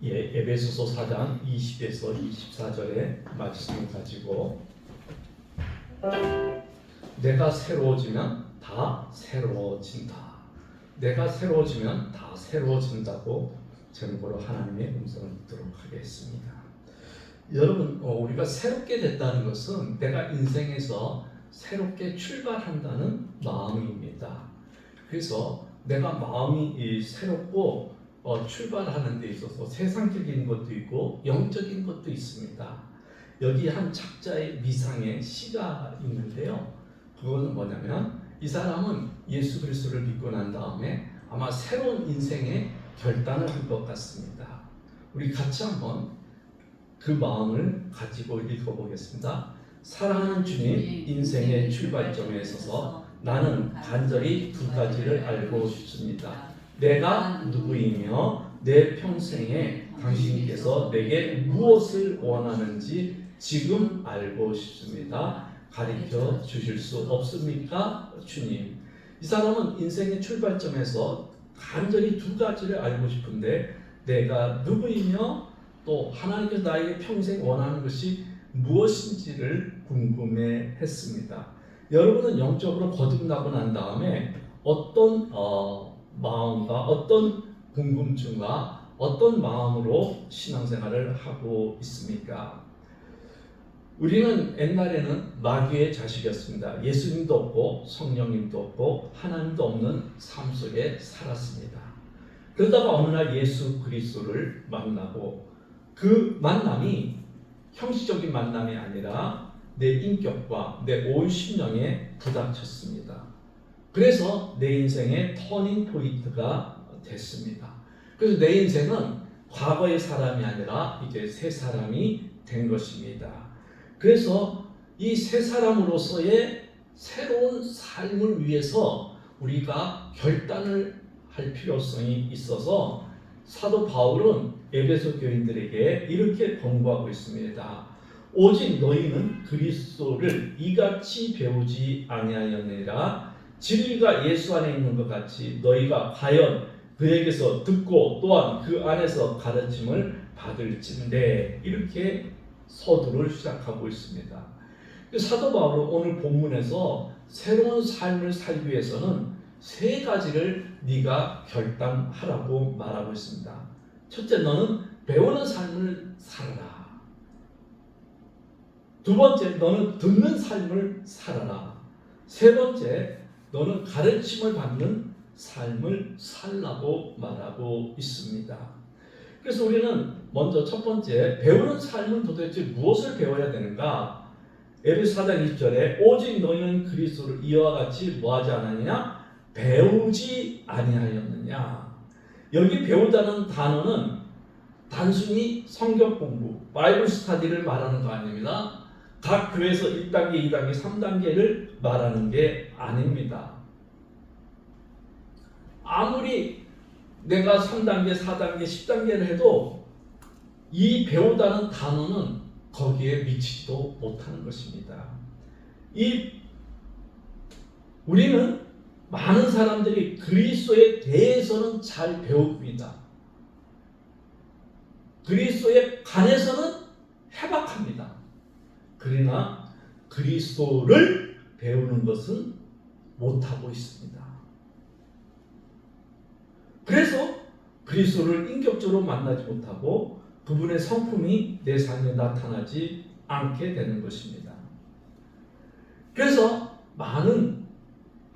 에베소서 4장 20에서 24절의 말씀을 가지고 내가 새로워지면 다 새로워진다. 내가 새로워지면 다 새로워진다고 제목으로 하나님의 음성을 듣도록 하겠습니다. 여러분, 우리가 새롭게 됐다는 것은 내가 인생에서 새롭게 출발한다는 마음입니다. 그래서 내가 마음이 새롭고 출발하는 데 있어서 세상적인 것도 있고 영적인 것도 있습니다. 여기 한 작자의 미상의 시가 있는데요. 그거는 뭐냐면 이 사람은 예수 그리스도를 믿고 난 다음에 아마 새로운 인생의 결단을 한 것 같습니다. 우리 같이 한번 그 마음을 가지고 읽어보겠습니다. 사랑하는 주님, 인생의 출발점에 있어서 나는 간절히 두 가지를 알고 싶습니다. 내가 누구이며 내 평생에 당신께서 내게 무엇을 원하는지 지금 알고 싶습니다. 가르쳐 주실 수 없습니까, 주님? 이 사람은 인생의 출발점에서 간절히 두 가지를 알고 싶은데 내가 누구이며 또 하나님께서 나에게 평생 원하는 것이 무엇인지를 궁금해했습니다. 여러분은 영적으로 거듭나고 난 다음에 어떤 마음과 어떤 궁금증과 어떤 마음으로 신앙생활을 하고 있습니까? 우리는 옛날에는 마귀의 자식이었습니다. 예수님도 없고 성령님도 없고 하나님도 없는 삶 속에 살았습니다. 그러다가 어느 날 예수 그리스도를 만나고 그 만남이 형식적인 만남이 아니라 내 인격과 내 온 심령에 부닥쳤습니다. 그래서 내 인생의 터닝 포인트가 됐습니다. 그래서 내 인생은 과거의 사람이 아니라 이제 새 사람이 된 것입니다. 그래서 이 새 사람으로서의 새로운 삶을 위해서 우리가 결단을 할 필요성이 있어서 사도 바울은 에베소 교인들에게 이렇게 권고하고 있습니다. 오직 너희는 그리스도를 이같이 배우지 아니하였느니라. 진리가 예수 안에 있는 것 같이 너희가 과연 그에게서 듣고 또한 그 안에서 가르침을 받을진대. 이렇게 서두를 시작하고 있습니다. 사도 바울은 오늘 본문에서 새로운 삶을 살기 위해서는 세 가지를 네가 결단하라고 말하고 있습니다. 첫째, 너는 배우는 삶을 살아라. 두 번째, 너는 듣는 삶을 살아라. 세 번째, 너는 가르침을 받는 삶을 살라고 말하고 있습니다. 그래서 우리는 먼저 첫 번째, 배우는 삶은 도대체 무엇을 배워야 되는가? 에베소 4장 20절에 오직 너희는 그리스도를 이와 같이 뭐하지 않았느냐? 배우지 아니하였느냐? 여기 배우다는 단어는 단순히 성경 공부, 바이블 스터디를 말하는 거 아닙니다. 각 교회에서 1단계, 2단계, 3단계를 말하는 게 아닙니다. 아무리 내가 3단계, 4단계, 10단계를 해도 이 배우다는 단어는 거기에 미치지도 못하는 것입니다. 우리는 많은 사람들이 그리스도에 대해서는 잘 배웁니다. 그리스도에 관해서는 해박합니다. 그러나 그리스도를 배우는 것은 못하고 있습니다. 그래서 그리스도를 인격적으로 만나지 못하고 그분의 성품이 내 삶에 나타나지 않게 되는 것입니다. 그래서 많은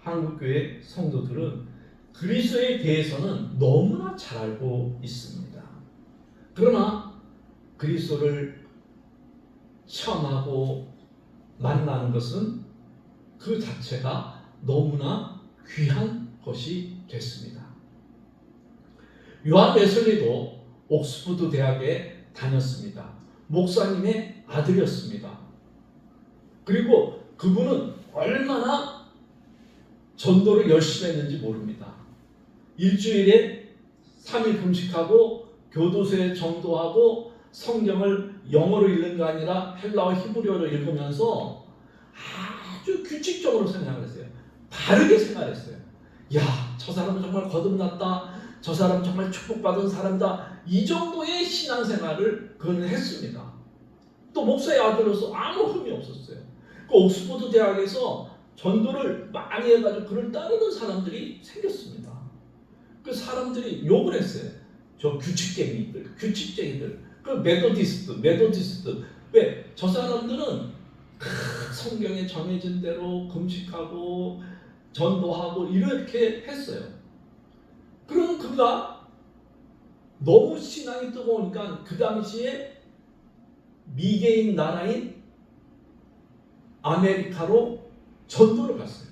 한국교회 성도들은 그리스도에 대해서는 너무나 잘 알고 있습니다. 그러나 그리스도를 체험하고 만나는 것은 그 자체가 너무나 귀한 것이 됐습니다. 요한 웨슬리도 옥스퍼드 대학에 다녔습니다. 목사님의 아들이었습니다. 그리고 그분은 얼마나 전도를 열심히 했는지 모릅니다. 일주일에 3일 금식하고 교도소에 전도하고 성경을 영어로 읽는 게 아니라 헬라어 히브리어로 읽으면서 아주 규칙적으로 생각을 했어요. 바르게 생각했어요. 야, 저 사람은 정말 거듭났다. 저 사람 정말 축복받은 사람이다. 이 정도의 신앙생활을 그는 했습니다. 또 목사의 아들로서 아무 흠이 없었어요. 그 옥스퍼드 대학에서 전도를 많이 해가지고 그를 따르는 사람들이 생겼습니다. 그 사람들이 욕을 했어요. 저 규칙쟁이들. 그 메도디스트. 왜? 저 사람들은 성경에 정해진 대로 금식하고 전도하고 이렇게 했어요. 그럼 그가 너무 신앙이 뜨거우니까 그 당시에 미개인 나라인 아메리카로 전도를 갔어요.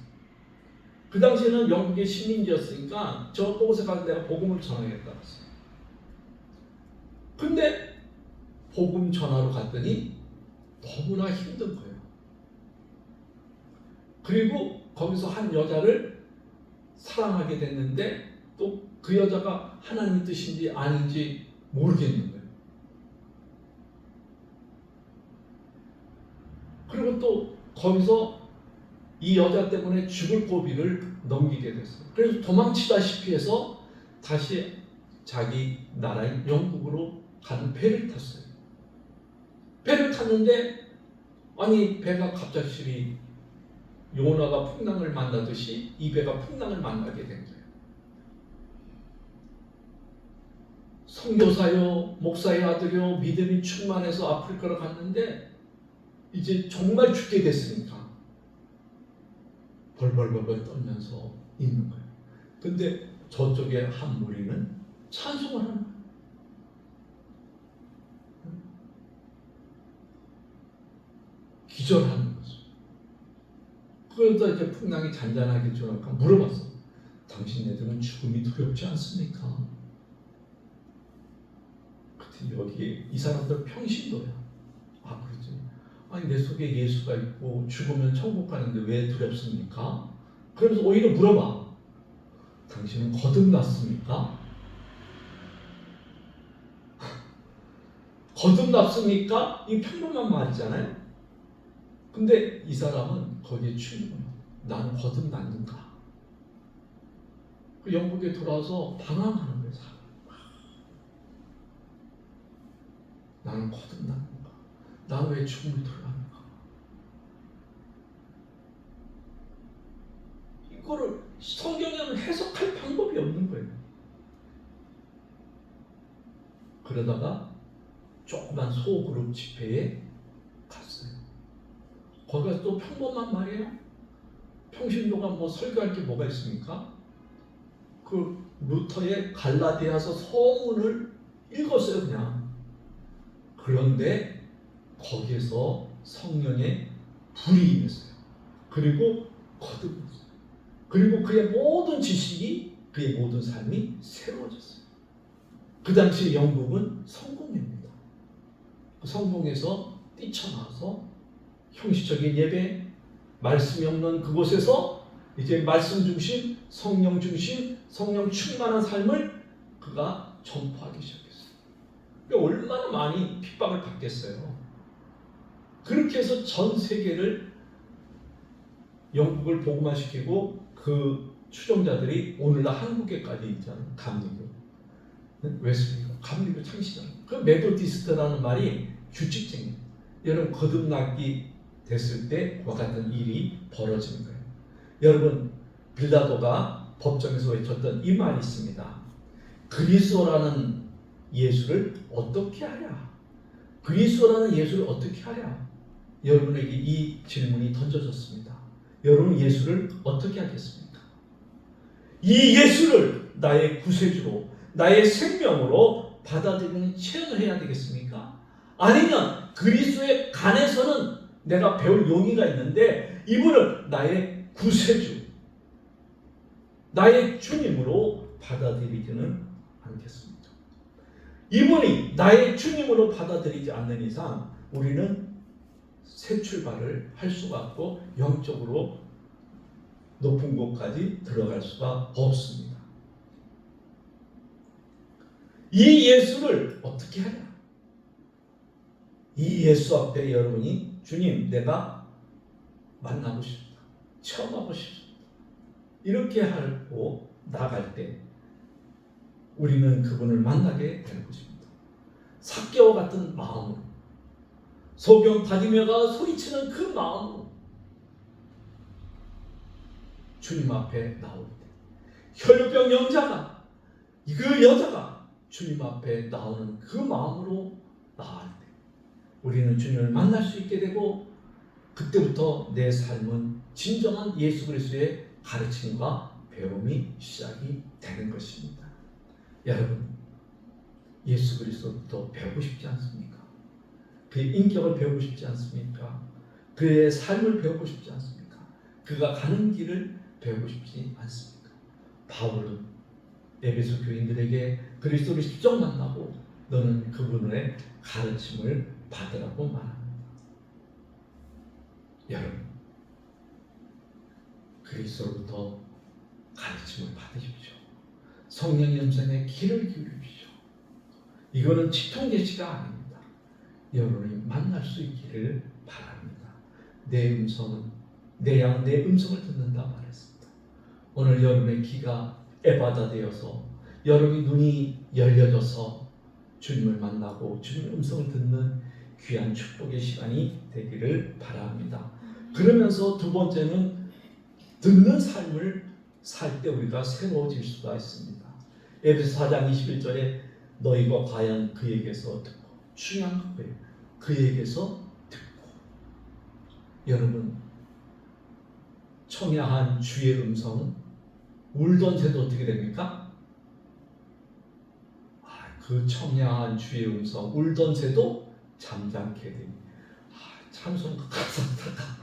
그 당시에는 영국의 식민지였으니까 저곳에 가서 내가 복음을 전하겠다 했어요. 근데 복음 전하러 갔더니 너무나 힘든 거예요. 그리고 거기서 한 여자를 사랑하게 됐는데 또 그 여자가 하나님의 뜻인지 아닌지 모르겠는 거예요. 그리고 또 거기서 이 여자 때문에 죽을 고비를 넘기게 됐어요. 그래서 도망치다시피 해서 다시 자기 나라인 영국으로 가는 배를 탔어요. 배를 탔는데 아니 배가 갑작스레 요나가 풍랑을 만나듯이 이 배가 풍랑을 만나게 된 거예요. 선교사요, 목사의 아들요, 믿음이 충만해서 아프리카로 갔는데 이제 정말 죽게 됐으니까 벌벌벌 떨면서 있는 거예요. 근데 저쪽에 한 무리는 찬송을 하는 거예요. 기절하는 거죠. 그러다 이제 풍랑이 잔잔하게 지나가 물어봤어. 당신네들은 죽음이 두렵지 않습니까? 그때 여기 이 사람들 평신도야. 아 그렇지. 아니 내 속에 예수가 있고 죽으면 천국 가는데 왜 두렵습니까? 그러면서 오히려 물어봐. 당신은 거듭났습니까? 거듭났습니까? 이 평범한 말이잖아요. 근데 이 사람은 거기에 충분해. 나는 거듭났는가? 그 영국에 돌아와서 방황하는 거예요. 나는 거듭났는가? 나는 왜 죽음을 돌아가는가? 이거를 성경에는 해석할 방법이 없는 거예요. 그러다가 조그만 소그룹 집회에 갔어요. 거기가 또 평범한 말이에요. 평신도가 뭐 설교할 게 뭐가 있습니까? 그 루터의 갈라디아서 서문을 읽었어요, 그냥. 그런데 거기에서 성령의 불이 임했어요. 그리고 거듭났어요. 그리고 그의 모든 지식이, 그의 모든 삶이 새로워졌어요. 그 당시 영국은 성공입니다. 그 성공에서 뛰쳐나와서 형식적인 예배, 말씀이 없는 그곳에서 이제 말씀 중심, 성령 중심, 성령 충만한 삶을 그가 전파하기 시작했어요. 얼마나 많이 핍박을 받겠어요. 그렇게 해서 전 세계를 영국을 복음화시키고 그 추종자들이 오늘날 한국에까지 있잖아요. 감리교. 웨슬리가 감리교 창시자. 그 메도디스트라는 말이 규칙쟁이. 여러분 거듭나기 됐을 때 그와 같은 일이 벌어지는 거예요. 여러분 빌라도가 법정에서 외쳤던 이 말이 있습니다. 그리스도라는 예수를 어떻게 하랴? 그리스도라는 예수를 어떻게 하랴? 여러분에게 이 질문이 던져졌습니다. 여러분 예수를 어떻게 하겠습니까? 이 예수를 나의 구세주로, 나의 생명으로 받아들이는 체험을 해야 되겠습니까? 아니면 그리스도의 간에서는 내가 배울 용의가 있는데 이분을 나의 구세주, 나의 주님으로 받아들이지는 않겠습니다. 이분이 나의 주님으로 받아들이지 않는 이상 우리는 새 출발을 할 수가 없고 영적으로 높은 곳까지 들어갈 수가 없습니다. 이 예수를 어떻게 하냐? 이 예수 앞에 여러분이 주님 내가 만나고 싶다. 체험하고 싶다. 이렇게 하고 나갈 때 우리는 그분을 만나게 되는 것입니다. 삭개와 같은 마음으로, 소경 바디메가 소리치는 그 마음으로 주님 앞에 나올 때, 혈루병 영자가, 그 여자가 주님 앞에 나오는 그 마음으로 나갈 때 우리는 주님을 만날 수 있게 되고, 그때부터 내 삶은 진정한 예수 그리스도의 가르침과 배움이 시작이 되는 것입니다. 여러분, 예수 그리스도부터 배우고 싶지 않습니까? 그의 인격을 배우고 싶지 않습니까? 그의 삶을 배우고 싶지 않습니까? 그가 가는 길을 배우고 싶지 않습니까? 바울은 에베소 교인들에게 그리스도를 직접 만나고 너는 그분의 가르침을 받으라고 말합니다. 여러분, 그리스도로부터 가르침을 받으십시오. 성령의 음성에 귀를 기울이십시오. 이거는 직통제시가 아닙니다. 여러분이 만날 수 있기를 바랍니다. 내 음성은, 내 양 내 음성을 듣는다 말했습니다. 오늘 여러분의 귀가 에바다 되어서 여러분의 눈이 열려져서 주님을 만나고 주님의 음성을 듣는 귀한 축복의 시간이 되기를 바랍니다. 그러면서 두 번째는 듣는 삶을 살 때 우리가 새로워질 수가 있습니다. 에베소 4장 21절에 너희가 과연 그에게서 듣고, 중요한 거예요. 그에게서 듣고. 여러분, 청야한 주의 음성은 울던 새도 어떻게 됩니까? 그 청야한 주의 음성, 울던 새도 잠잠게 됩니다. 찬송 감사합니다.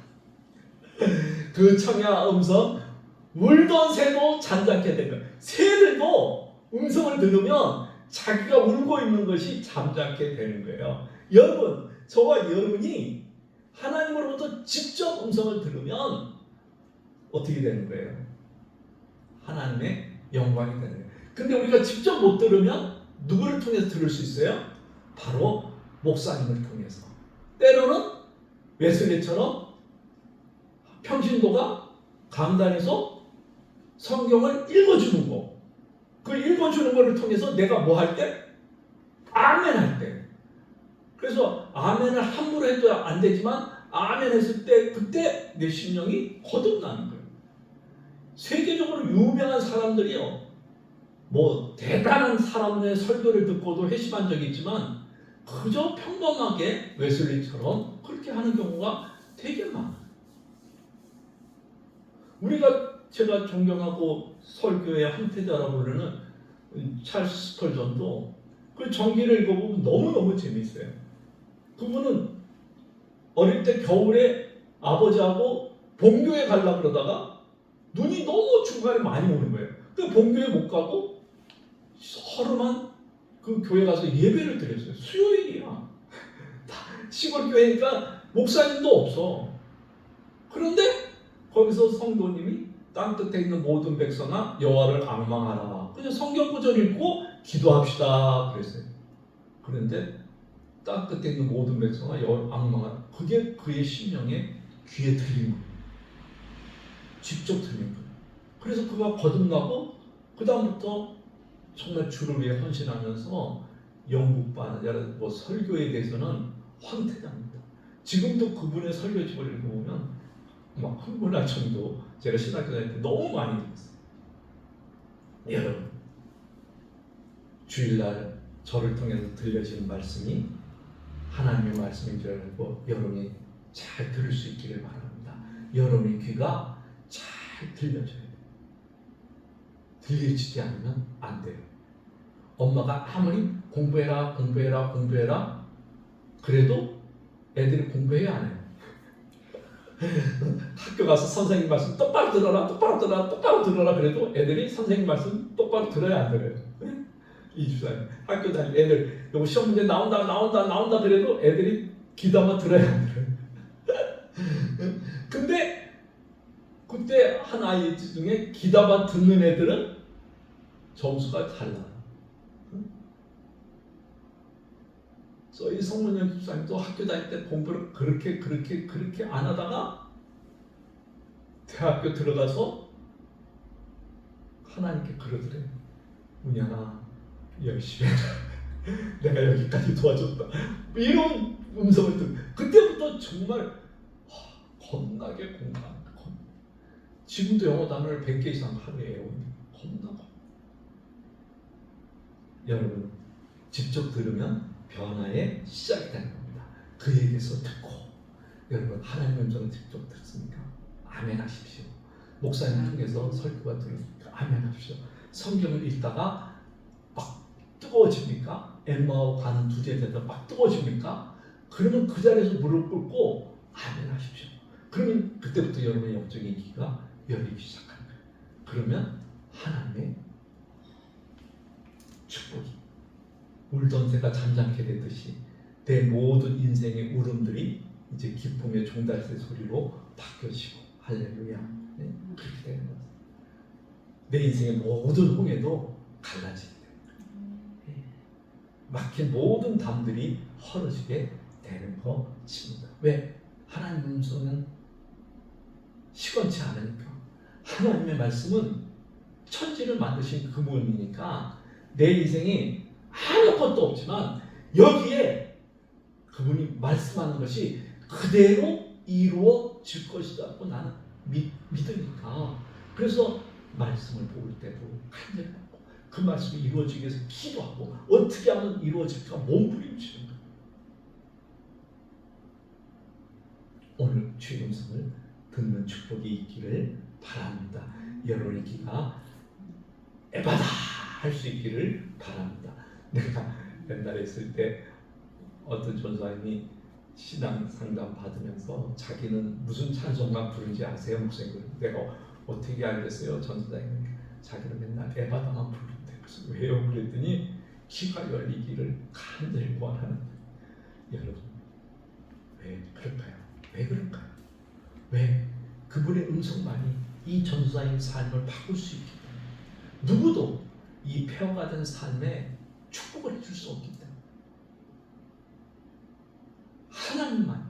그 청야 음성, 울던 새도 잠잠게 됩니다. 새들도 음성을 들으면 자기가 울고 있는 것이 잠잠게 되는 거예요. 여러분, 저와 여러분이 하나님으로부터 직접 음성을 들으면 어떻게 되는 거예요? 하나님의 영광이 되는 거예요. 근데 우리가 직접 못 들으면 누구를 통해서 들을 수 있어요? 바로 목사님을 통해서. 때로는 웨슬리처럼 평신도가 강단에서 성경을 읽어주는 거, 그 읽어주는 거를 통해서 내가 뭐 할 때? 아멘 할 때. 그래서 아멘을 함부로 해도 안 되지만 아멘 했을 때 그때 내 심령이 거듭나는 거예요. 세계적으로 유명한 사람들이요, 뭐 대단한 사람의 설교를 듣고도 회심한 적이 있지만 그저 평범하게 웨슬리처럼 그렇게 하는 경우가 되게 많아요. 제가 존경하고 설교의 황태자라고 부르는 찰스 스펄전도 그 전기를 읽어보면 너무너무 재미있어요. 그분은 어릴 때 겨울에 아버지하고 본교에 가려고 그러다가 눈이 너무 중간에 많이 오는 거예요. 그 본교에 못 가고 서름한 그 교회 가서 예배를 드렸어요. 수요일이야. 시골 교회니까 목사님도 없어. 그런데 거기서 성도님이 땅 끝에 있는 모든 백성아 여호와를 앙망하라. 그냥 성경 구절 읽고 기도합시다 그랬어요. 그런데 땅 끝에 있는 모든 백성아 여호와를 앙망하라. 그게 그의 심령에 귀에 들린 거예요. 직접 들린 거예요. 그래서 그가 거듭나고 그 다음부터 정말 주를 위해 헌신하면서 영국반 뭐 설교에 대해서는 황태자입니다. 지금도 그분의 설교집을 읽어보면 막 흥분할 정도 제가 신학교 다닐 때 너무 많이 들었어요. 여러분, 주일날 저를 통해서 들려지는 말씀이 하나님의 말씀인 줄 알고 여러분이 잘 들을 수 있기를 바랍니다. 여러분의 귀가 잘 들려져야 돼요. 들리지 않으면 안 돼요. 엄마가 아무리 공부해라 그래도 애들이 공부해야 안 해요. 학교 가서 선생님 말씀 똑바로 들어라 그래도 애들이 선생님 말씀 똑바로 들어야 안 들어요. 이 주사님 학교 다닐 애들 요거 시험 문제 나온다 그래도 애들이 귀담아 들어야 안 들어요. 근데 그때 한 아이 중에 귀담아 듣는 애들은 점수가 달라요. 저희 성문영 집사님도 학교 다닐 때 공부를 그렇게 안 하다가 대학교 들어가서 하나님께 그러더래요. 문현아, 열심히 해라. 내가 여기까지 도와줬다. 이런 음성을 듣고 그때부터 정말 겁나게 공감. 지금도 영어 단어를 100개 이상 하루에 외웁니다. 겁나고. 여러분 직접 들으면 변화의 시작이 되는 겁니다. 그에게서 듣고. 여러분 하나님의 음성을 직접 듣습니까? 아멘 하십시오. 목사님 통해서 설교가 들으니까 아멘 하십시오. 성경을 읽다가 막 뜨거워집니까? 엠마오 가는 두제 되다 막 뜨거워집니까? 그러면 그 자리에서 무릎 꿇고 아멘 하십시오. 그러면 그때부터 여러분의 영적인 기가 열리기 시작하는 거예요. 그러면 하나님의 축복이 울던 새가 잠잠게 되듯이 내 모든 인생의 울음들이 이제 기쁨의 종달새 소리로 바뀌어지고 할렐루야. 네? 그렇게 되는 거예요. 내 인생의 모든 홍해도 갈라지게 됩니다. 네. 막힌 모든 담들이 헐어지게 되는 것입니다. 왜? 하나님의 음성은 시건치 않으니까. 하나님의 말씀은 천지를 만드신 그분이니까 내 인생이 아무것도 없지만 여기에 그분이 말씀하는 것이 그대로 이루어질 것이라고 나는 믿으니까. 그래서 말씀을 볼 때도 간절하고 그 말씀이 이루어지기 위해서 기도하고 어떻게 하면 이루어질까 몸부림치는 거예요. 오늘 주의 음성을 듣는 축복이 있기를 바랍니다. 여러분의 귀가 에바다 할 수 있기를 바랍니다. 내가 옛날에 있을 때 어떤 전사님이 신앙 상담 받으면서 자기는 무슨 찬송가 부른지 아세요? 목사님. 내가 어떻게 알겠어요? 전사님이 자기는 맨날 에바다만 부른대. 그래서 왜요? 그랬더니 귀가 열리기를 간절히 원하는. 여러분 왜 그럴까요? 왜 그럴까요? 왜? 그분의 음성만이 이 전사의 삶을 바꿀 수 있기 때문에. 누구도 이 폐허가 된 삶에 축복을 해줄 수 없기 때문에. 하나님만이,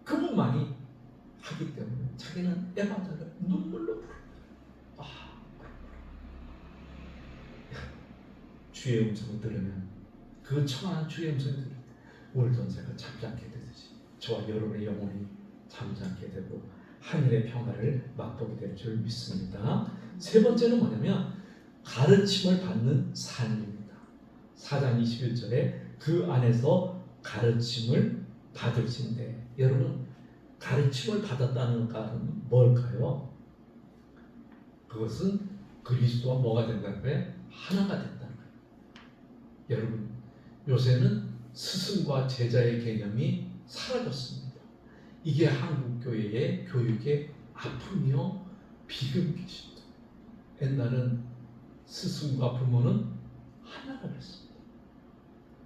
그분만이 하기 때문에 자기는 에바다를 눈물로 부릅니다. 주의 음성을 들으면, 그 청한 주의 음성을 들을 때 울던 새가 잠잠게 되듯이 저와 여러분의 영혼이 잠잠게 되고 하늘의 평화를 맛보게 될 줄 믿습니다. 세 번째는 뭐냐면 가르침을 받는 삶입니다. 4장 21절에 그 안에서 가르침을 받으신데, 여러분 가르침을 받았다는 것은 뭘까요? 그것은 그리스도와 뭐가 된다는 거예요? 하나가 된다는 거예요. 여러분 요새는 스승과 제자의 개념이 사라졌습니다. 이게 한국 교회의 교육의 아픔이요 비극이십니다. 옛날은 스승과 부모는 하나가 됐습니다.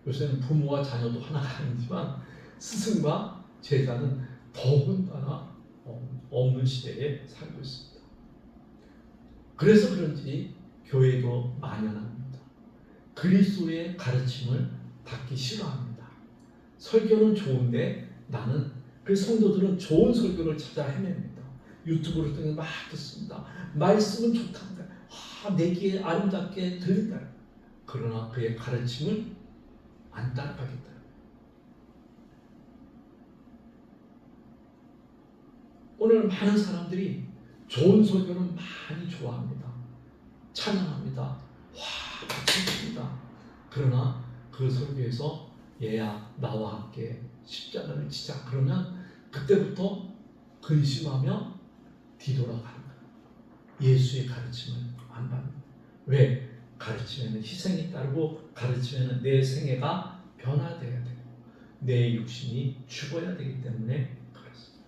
요새는 부모와 자녀도 하나가 아니지만 스승과 제자는 더군다나 없는 시대에 살고 있습니다. 그래서 그런지 교회도 만연합니다. 그리스도의 가르침을 받기 싫어합니다. 설교는 좋은데 나는, 그 성도들은 좋은 설교를 찾아 헤맵니다. 유튜브를 통해 막 듣습니다. 말씀은 좋답니다. 내 귀에 아름답게 들린다. 그러나 그의 가르침을 안 따라가겠다. 오늘 많은 사람들이 좋은 설교를 많이 좋아합니다. 찬양합니다. 박수칩니다. 그러나 그 설교에서 얘야 나와 함께 십자가를 지자 그러면 그때부터 근심하며 뒤돌아가는 거예요. 예수의 가르침을 안 받는. 왜? 가르침에는 희생이 따르고 가르침에는 내 생애가 변화되어야 되고 내 육신이 죽어야 되기 때문에 그렇습니다.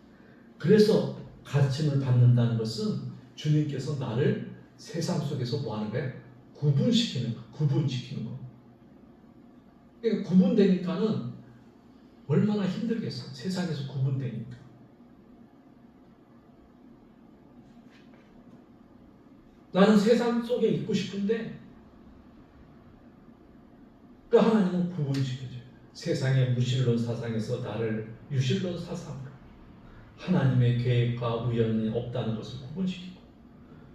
그래서 가르침을 받는다는 것은 주님께서 나를 세상 속에서 뭐 하는 거예요? 구분시키는 거. 구분시키는 거. 그러니까 구분되니까는 얼마나 힘들겠어. 세상에서 구분되니까. 나는 세상 속에 있고 싶은데 그 하나님은 구분시켜줘요. 세상의 무신론 사상에서 나를 유신론 사상으로, 하나님의 계획과 우연이 없다는 것을 구분시키고,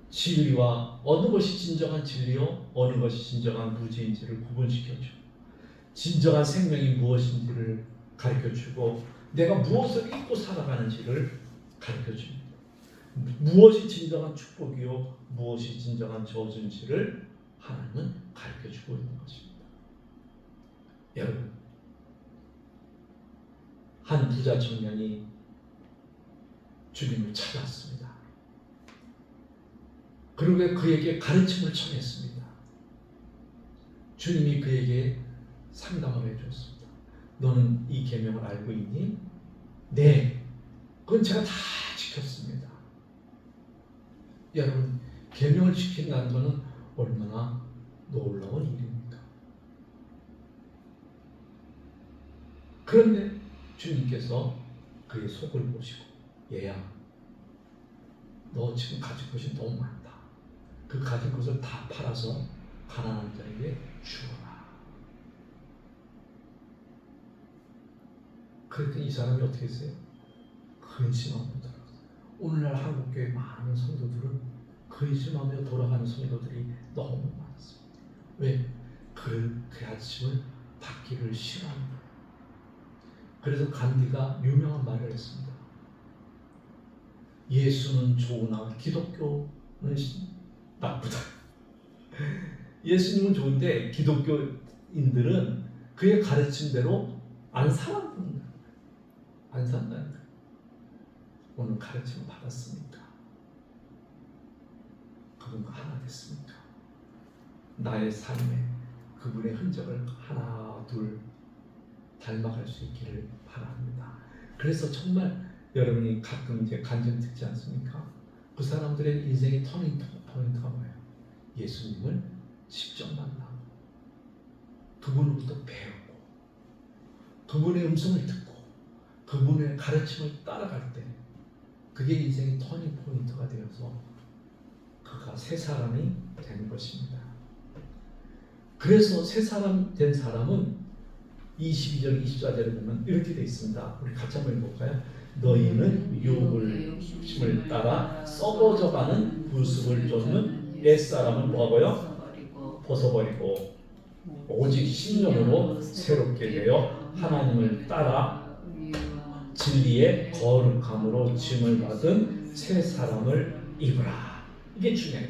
진리와 어느 것이 진정한 진리요, 어느 것이 진정한 무지인지를 구분시켜주고 진정한 생명이 무엇인지를 가르쳐주고 내가 무엇을 잊고 살아가는지를 가르쳐줍니다. 무엇이 진정한 축복이요 무엇이 진정한 저주인지를 하나님은 가르쳐주고 있는 것입니다. 여러분, 한 부자 청년이 주님을 찾아왔습니다. 그리고 그에게 가르침을 청했습니다. 주님이 그에게 상담을 해주었습니다. 너는 이 계명을 알고 있니? 네, 그건 제가 다 지켰습니다. 여러분, 계명을 지킨다는 것은 얼마나 놀라운 일입니까? 그런데 주님께서 그의 속을 보시고, 얘야, 너 지금 가진 것이 너무 많다. 그 가진 것을 다 팔아서 가난한 자에게 주어라. 그랬더니 이 사람이 어떻게 했어요? 근심하며 돌아갔어요. 오늘날 한국교회 많은 성도들은 근심하며 돌아가는 성도들이 너무 많습니다. 왜? 그 아침을 받기를 싫어하는 거예요. 그래서 간디가 유명한 말을 했습니다. 예수는 좋으나 기독교는 나쁘다. 예수님은 좋은데 기독교인들은 그의 가르침대로 안 살았습니다. 안 산다는 거예요. 오늘 가르침을 받았습니까? 그분과 하나 됐습니까? 나의 삶에 그분의 흔적을 하나 둘 닮아갈 수 있기를 바랍니다. 그래서 정말 여러분이 가끔 이제 간증 듣지 않습니까? 그 사람들의 인생의 터닝 포인트가 뭐예요? 예수님을 직접 만나고 그분으로부터 배우고 그분의 음성을 듣고 그분의 가르침을 따라갈 때 그게 인생의 터닝 포인트가 되어서 그가 새 사람이 되는 것입니다. 그래서 새 사람 된 사람은 22절 24절에 보면 이렇게 되어 있습니다. 우리 같이 한번 읽어볼까요? 너희는 욕심을 따라 썩어져가는 부습을 쫓는 옛사람을 뭐하고요? 벗어버리고 오직 신령으로 새롭게 되어 하나님을 따라 진리의 거룩함으로 짐을 받은 새 사람을 입으라. 이게 중요해요.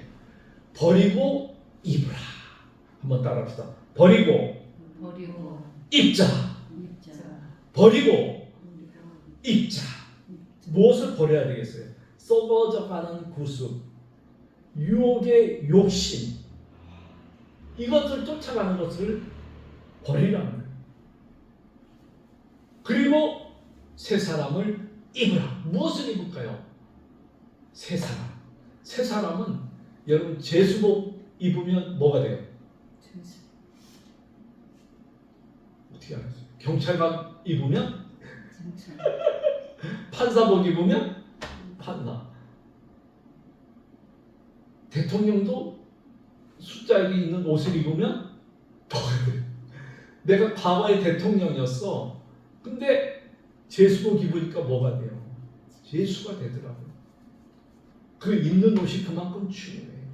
버리고 입으라. 한번 따라합시다. 버리고 입자. 버리고 입자. 무엇을 버려야 되겠어요? 썩어져가는 구습, 유혹의 욕심, 이것을 쫓아가는 것을 버리라는 거예요. 그리고 새 사람을 입으라. 무엇을 입을까요? 새 사람. 새 사람은 여러분 제수복 입으면 뭐가 돼요? 어떻게 알았어요? 경찰관 입으면 판사복 입으면 판사. 대통령도 숫자에 있는 옷을 입으면 뭐가 돼요? 내가 과거에 대통령이었어. 근데 제수복 입으니까 뭐가 돼요? 제수가 되더라고요. 그 입는 옷이 그만큼 중요해요.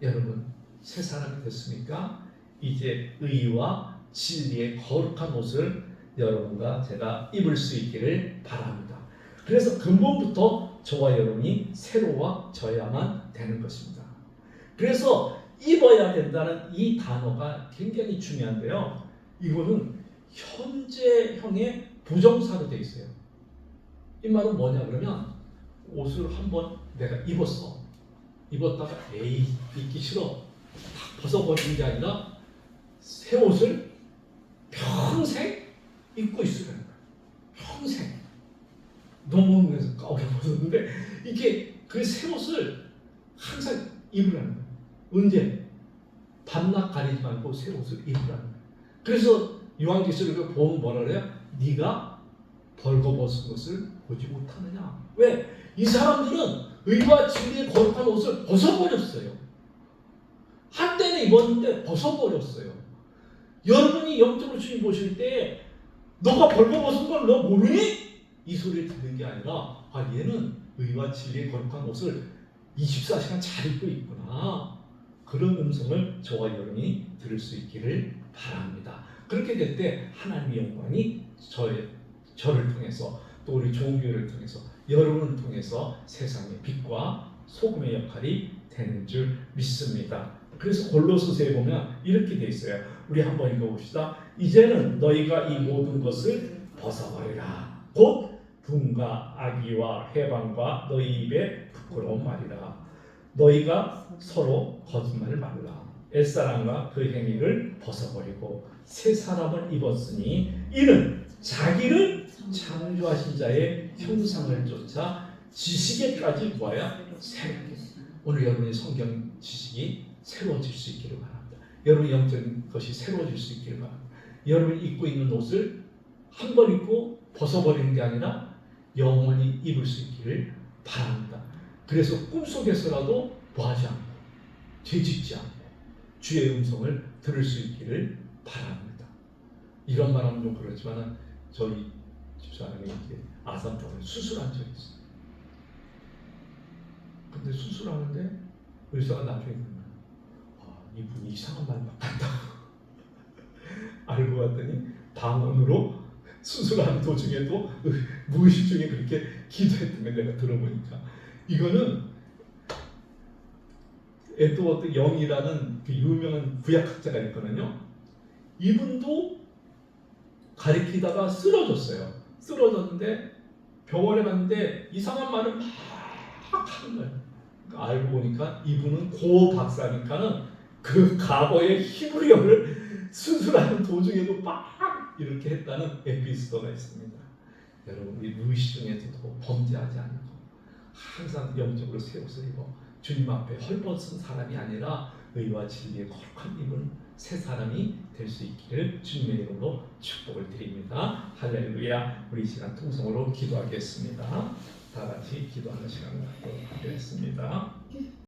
여러분, 새 사람이 됐으니까 이제 의와 진리의 거룩한 옷을 여러분과 제가 입을 수 있기를 바랍니다. 그래서 근본부터 저와 여러분이 새로워져야만 되는 것입니다. 그래서 입어야 된다는 이 단어가 굉장히 중요한데요. 이거는 현재형의 부정사로 되어 있어요. 이 말은 뭐냐 그러면 옷을 한번 내가 입었어. 입었다가 에이 입기 싫어. 다 벗어버리는 게 아니라 새 옷을 평생 입고 있으라는 거예요. 평생. 너무 그래서 까오게 벗었는데 이게 그 새 옷을 항상 입으라는 거예요. 언제? 밤낮 가리지 말고 새 옷을 입으라는 거예요. 그래서 요한계시록에 보면 뭐라 그래요? 네가 벌거벗은 것을 보지 못하느냐. 왜? 이 사람들은 의와 진리의 거룩한 옷을 벗어버렸어요. 한때는 입었는데 벗어버렸어요. 여러분이 영적으로 주님 보실 때 너가 벌거벗은 걸 너 모르니? 이 소리를 듣는 게 아니라 얘는 의와 진리의 거룩한 옷을 24시간 잘 읽고 있구나. 그런 음성을 저와 여러분이 들을 수 있기를 바랍니다. 그렇게 될 때 하나님의 영광이 저를 통해서 또 우리 종교를 통해서 여러분을 통해서 세상의 빛과 소금의 역할이 되는 줄 믿습니다. 그래서 골로새서에 보면 이렇게 돼 있어요. 우리 한번 읽어봅시다. 이제는 너희가 이 모든 것을 벗어버리라. 곧 분과 악의와 해방과 너희 입에 부끄러운 말이라. 너희가 서로 거짓말을 말라. 옛사람과 그 행위를 벗어버리고 새 사람을 입었으니 이는 자기를 창조하신 자의 형상을 쫓아 지식에까지 뭐야? 새롭게. 오늘 여러분의 성경 지식이 새로워질 수 있기를 바랍니다. 여러분의 영적인 것이 새로워질 수 있기를 바랍니다. 여러분이 입고 있는 옷을 한 번 입고 벗어버리는 게 아니라 영원히 입을 수 있기를 바랍니다. 그래서 꿈속에서라도 뭐하지 않고 죄짓지 않고 주의 음성을 들을 수 있기를 바랍니다. 이런 말하면 좀 그렇지만 저희 집사람이 이제 아산병을 수술한 적이 있어요. 근데 수술하는데 의사가 나중에 이분이 이상한 말 막 한다고 알고 봤더니 방언으로 수술하는 도중에도 무의식 중에 그렇게 기도했던 걸 내가 들어보니까 이거는 에드워드 영이라는 그 유명한 구약학자가 있거든요. 이분도 가리키다가 쓰러졌어요. 쓰러졌는데 병원에 갔는데 이상한 말을 막 하는 거예요. 알고 보니까 이분은 고 박사니까는 그 과거의 히브리어를 수술하는 도중에도 막 이렇게 했다는 에피소드가 있습니다. 여러분, 우리 무의식 중에서도 범죄하지 않고 항상 영적으로 새 옷을 입어 주님 앞에 헐벗은 사람이 아니라 의와 진리의 거룩한 입은 새 사람이 될 수 있기를 주님의 이름으로 축복을 드립니다. 할렐루야. 우리 이 시간 통성으로 기도하겠습니다. 다 같이 기도하는 시간을 갖도록 하겠습니다.